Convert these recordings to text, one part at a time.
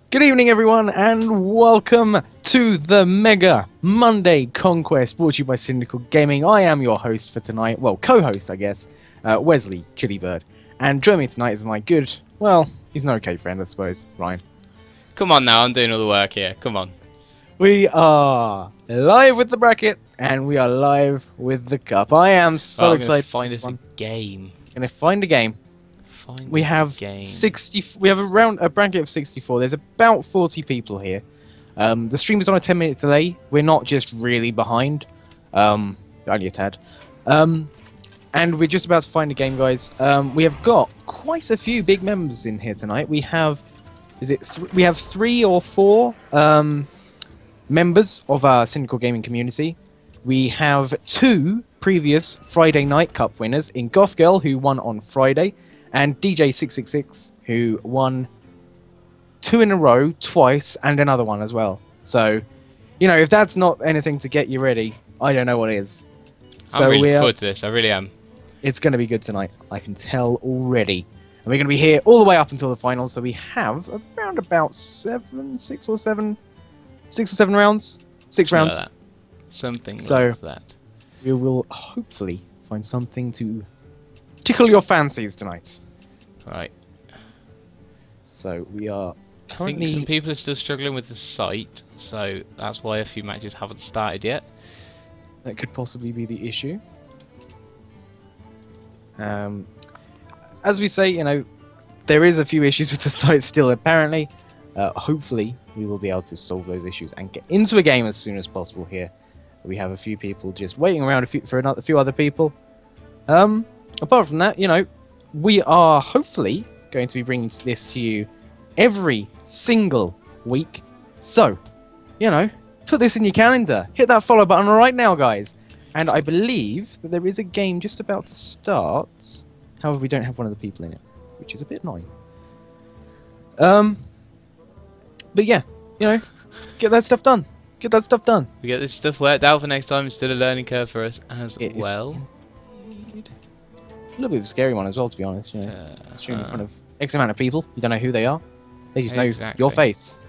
Good evening, everyone, and welcome to the Mega Monday Conquest, brought to you by Syndical-Gaming. I am your host for tonight, well, co-host, I guess, Wesley Chillybird. And joining me tonight is my good, well, he's an okay friend, I suppose, Ryan. Come on now, I'm doing all the work here, come on. We are live with the bracket, and we are live with the cup. I am so excited to find for us this one. a game. Gonna find a game. We have 60. We have a bracket of 64. There's about 40 people here. The stream is on a 10-minute delay. We're not just really behind, only a tad. And we're just about to find a game, guys. We have got quite a few big members in here tonight. We have, we have 3 or 4 members of our Syndical-Gaming community. We have 2 previous Friday Night Cup winners in Goth Girl, who won on Friday, and DJ666, who won 2 in a row, twice, and another one as well. So, you know, if that's not anything to get you ready, I don't know what is. So I'm really looking forward to this, I really am. It's going to be good tonight, I can tell already. And we're going to be here all the way up until the finals, so we have around about 6 or 7 rounds? 6 rounds. Like that. Something so like that. We will hopefully find something to tickle your fancies tonight. Right. So we are currently... I think some people are still struggling with the site, so that's why a few matches haven't started yet. That could possibly be the issue. As we say, you know, there is a few issues with the site still, apparently. Hopefully, we will be able to solve those issues and get into a game as soon as possible here. We have a few people just waiting around for a few other people. Apart from that, you know, we are hopefully going to be bringing this to you every single week. So, you know, put this in your calendar. Hit that follow button right now, guys. And I believe that there is a game just about to start. However, we don't have one of the people in it, which is a bit annoying. But yeah, you know, get that stuff done. Get that stuff done. We get this stuff worked out for next time. It's still a learning curve for us as well. A little bit of a scary one as well, to be honest. You know, shooting in front of X amount of people. You don't know who they are. They just know your face.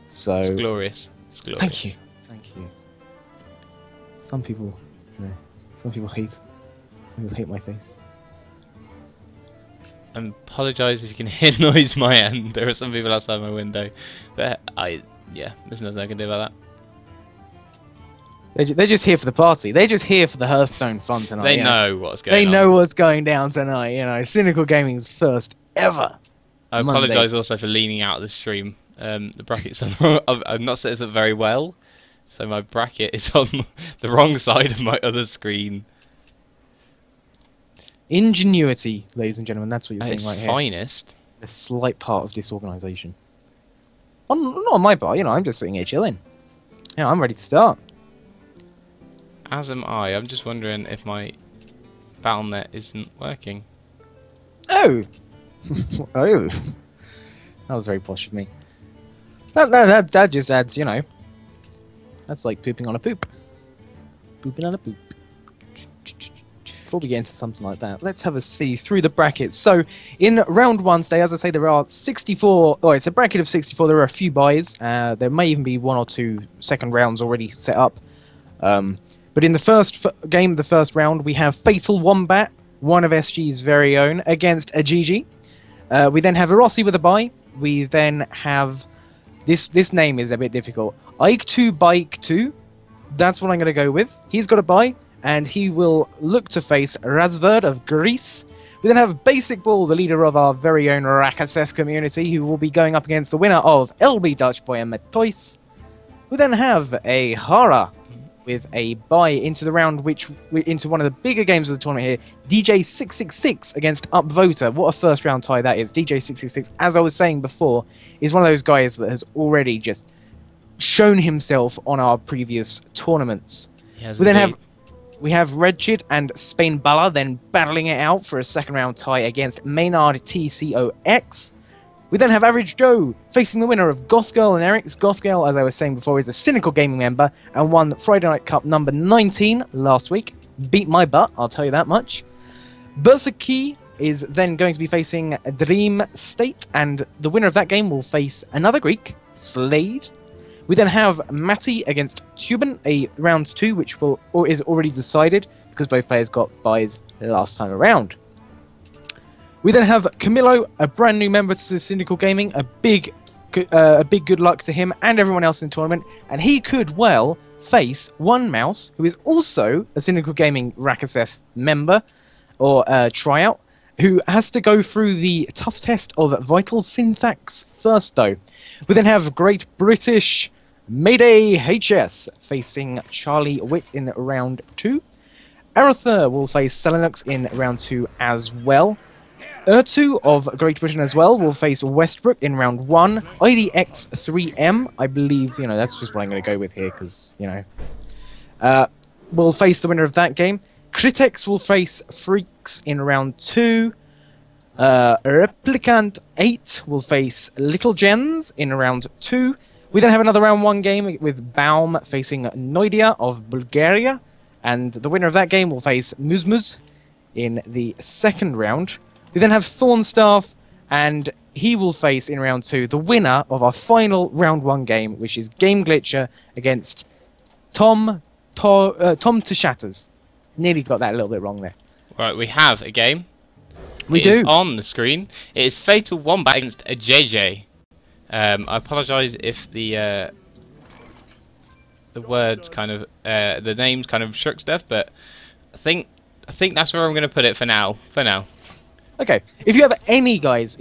So it's glorious. It's glorious. Thank you. Thank you. Some people, you know, some people hate my face. I apologise if you can hear noise my end. There are some people outside my window, but yeah, there's nothing I can do about that. They're just here for the party. They're just here for the Hearthstone fun tonight. They know what's going on. They know what's going down tonight. You know, Syndical-Gaming's first ever. I apologise also for leaning out of the stream. The bracket's on. I've not set this up very well, so my bracket is on the wrong side of my other screen. Ingenuity, ladies and gentlemen, that's what you're At seeing right here. Finest. A slight part of disorganisation. Not on my part, you know, I'm just sitting here chilling. Yeah, I'm ready to start. As am I. I'm just wondering if my BattleNet isn't working. Oh! Oh! That was very posh of me. That just adds, you know... That's like pooping on a poop. Pooping on a poop. Before we get into something like that, let's have a see through the brackets. So, in round 1 today, as I say, there are 64... Oh, it's a bracket of 64. There are a few buys. There may even be 1 or 2 second rounds already set up. But in the first game, the first round, we have FatalWombat, one of SG's very own, against Ajeje. We then have Rossi with a buy. We then have... This name is a bit difficult. Ike2 Bike 2. That's what I'm going to go with. He's got a buy, and he will look to face Razverd of Greece. We then have Basic Ball, the leader of our very own Rakaseth community, who will be going up against the winner of LB Dutch Boy and Metois. We then have a Hara with a buy into the round, into one of the bigger games of the tournament here, DJ666 against Upvoter. What a first round tie that is. DJ666, as I was saying before, is one of those guys that has already just shown himself on our previous tournaments. We then have Redchid and Spain Bala then battling it out for a second round tie against Maynard TCOX. We then have Average Joe facing the winner of Goth Girl and Eric's. Goth Girl, as I was saying before, is a Syndical-Gaming member and won Friday Night Cup number 19 last week. Beat my butt, I'll tell you that much. Berserky is then going to be facing Dream State, and the winner of that game will face another Greek, Slade. We then have Matty against Tuban, a round 2, which is already decided because both players got buys last time around. We then have Camillo, a brand new member to Syndical-Gaming, a big good luck to him and everyone else in the tournament, and he could well face One Mouse, who is also a Syndical-Gaming Rakaseth member or tryout, who has to go through the tough test of vital syntax first, though. We then have Great British Mayday HS facing Charlie Witt in round 2. Arthur will face Selenux in round 2 as well. Ertu of Great Britain as well will face Westbrook in round 1. IDX3M, I believe, that's just what I'm going to go with here because, will face the winner of that game. Critex will face Freaks in round 2. Replicant 8 will face Little Gens in round 2. We then have another round 1 game with Baum facing Noidia of Bulgaria. And the winner of that game will face Muzmuz in the second round. We then have Thornstaff, and he will face in round 2 the winner of our final round 1 game, which is Game Glitcher against Tom to Shatters. Nearly got that a little bit wrong there. Right, we have a game. We It do. is on the screen. It is FatalWombat against Ajeje. I apologise if the words kind of the names kind of shook stuff, but I think that's where I'm going to put it for now. Okay, if you have any ways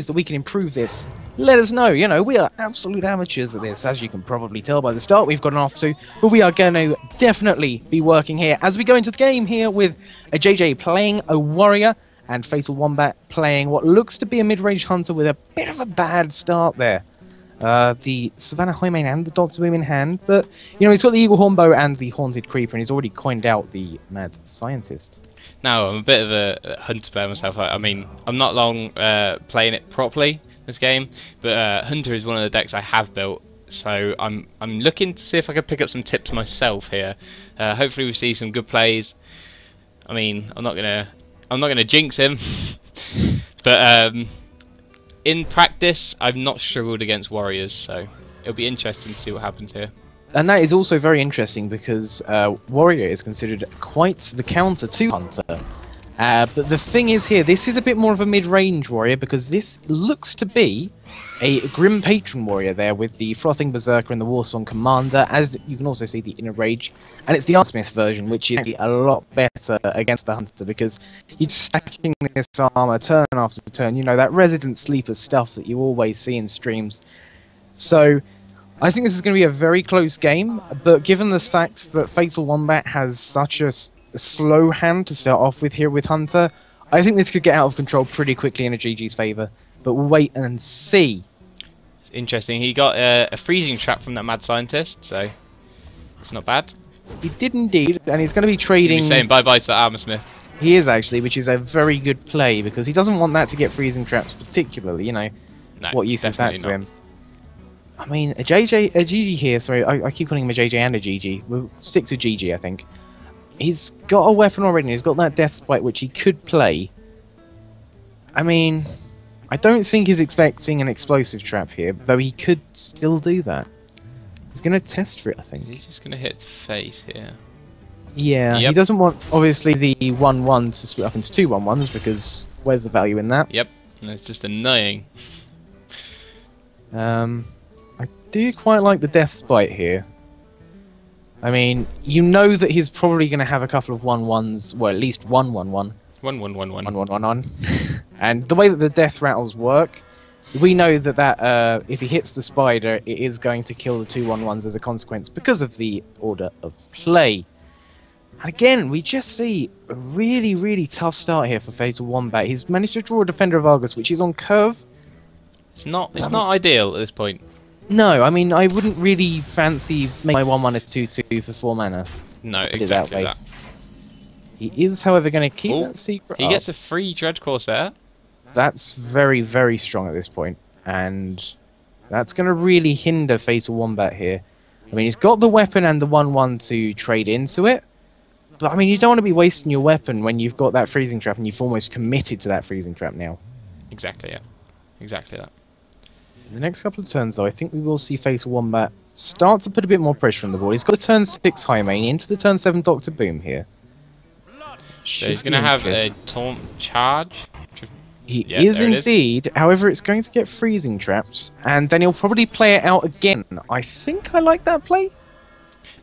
that we can improve this, let us know. We are absolute amateurs at this, as you can probably tell by the start we've gotten off to, but we are going to definitely be working here as we go into the game here with Ajeje playing a warrior and FatalWombat playing what looks to be a mid-range hunter with a bit of a bad start there. The Savannah Highmane and the Doctor Boom in hand, but he's got the Eagle Hornbow and the Haunted Creeper, and he's already coined out the Mad Scientist. Now, I'm a bit of a hunter player myself. I mean, I'm not long playing it properly, this game, but Hunter is one of the decks I have built, so I'm looking to see if I can pick up some tips myself here. Hopefully we see some good plays. I mean, I'm not gonna jinx him, but in practice, I've not struggled against warriors, so it'll be interesting to see what happens here. And that is also very interesting because Warrior is considered quite the counter to Hunter. But the thing is here, this is a bit more of a mid-range Warrior because this looks to be a Grim Patron Warrior there with the Frothing Berserker and the Warsong Commander, as you can also see the Inner Rage. And it's the Artsmith version, which is a lot better against the Hunter because you're stacking this armor turn after turn, that Resident Sleeper stuff that you always see in streams. So I think this is going to be a very close game, but given the fact that FatalWombat has such a slow hand to start off with here with Hunter, I think this could get out of control pretty quickly in Ajeje's favour. But we'll wait and see. Interesting. He got a freezing trap from that Mad Scientist, so it's not bad. He did indeed, and he's going to be trading... He's saying bye-bye to that Armorsmith. He is actually, which is a very good play, because he doesn't want that to get freezing traps particularly, No, what use is that to not. him? I mean, Ajeje here, sorry, I keep calling him Ajeje and Ajeje. We'll stick to GG, I think. He's got a weapon already, and he's got that Death Spite, which he could play. I mean, I don't think he's expecting an explosive trap here, though he could still do that. He's going to test for it, I think. He's just going to hit the face here. Yeah, Yep. He doesn't want, obviously, the 1-1 to split up into two 1-1s, because where's the value in that? Yep, and it's just annoying. I do quite like the Death Spite here. I mean, that he's probably going to have a couple of 1-1s, well, at least one 1-1. 1-1-1-1. 1-1-1-1. And the way that the Death Rattles work, we know that if he hits the Spider, it is going to kill the two 1-1s as a consequence because of the order of play. And again, we just see a really, really tough start here for FatalWombat. He's managed to draw a Defender of Argus, which is on curve. It's not ideal at this point. No, I mean, I wouldn't really fancy making my 1-1 a 2-2 for 4 mana. No, exactly that. He is, however, going to keep that secret He up. gets a free Dread Corsair. That's very, very strong at this point, and that's going to really hinder FatalWombat here. I mean, he's got the weapon and the 1-1 to trade into it, But I mean, you don't want to be wasting your weapon when you've got that freezing trap and you've almost committed to that freezing trap now. Exactly, yeah. Exactly that. In the next couple of turns, though, I think we will see FatalWombat start to put a bit more pressure on the board. He's got a turn 6 High Mane into the turn 7 Doctor Boom here. So he's going to have a taunt charge. He is indeed. However, it's going to get freezing traps, and then he'll probably play it out again. I think I like that play.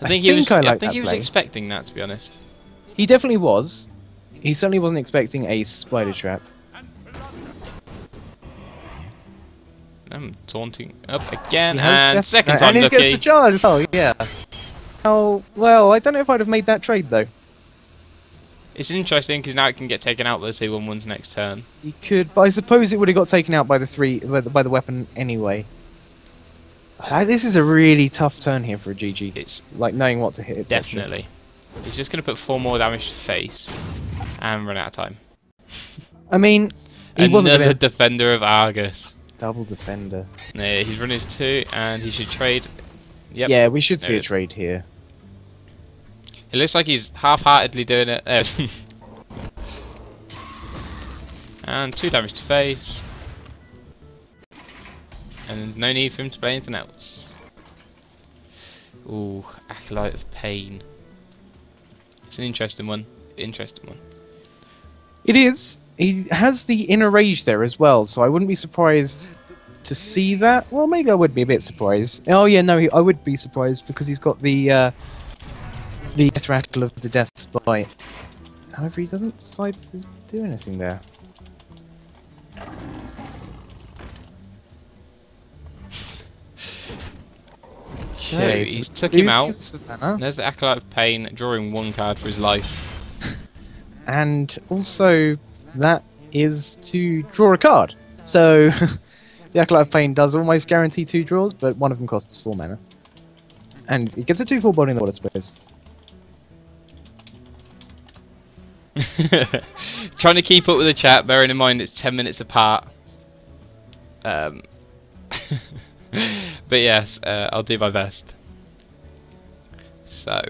I think he was expecting that, to be honest. He definitely was. He certainly wasn't expecting a spider trap. I'm taunting up again, and second time and he lucky. Gets the charge. Oh yeah. Oh well, I don't know if I'd have made that trade though. It's interesting because now it can get taken out by the 2/1/1s next turn. You could, but I suppose it would have got taken out by the weapon anyway. This is a really tough turn here for a GG. It's like knowing what to hit. Definitely. He's just going to put 4 more damage to face and run out of time. I mean, he wasn't another defender of Argus. Double defender. Yeah, he's run his 2 and he should trade. Yep. Yeah, we should see a trade here. It looks like he's half-heartedly doing it. And 2 damage to face. And no need for him to play anything else. Ooh, Acolyte of Pain. It's an interesting one. Interesting one. It is. He has the inner rage there as well, so I wouldn't be surprised to see that. Well, maybe I would be a bit surprised. Oh yeah, no, I would be surprised because he's got the death rattle of the death bite. However, he doesn't decide to do anything there. Okay, so he's took him out. There's the Acolyte of Pain, drawing 1 card for his life. And also, that is to draw a card. So, the Acolyte of Pain does almost guarantee 2 draws, but one of them costs 4 mana. And it gets a 2/4 body in the board, I suppose. Trying to keep up with the chat, bearing in mind it's 10 minutes apart. But yes, I'll do my best. So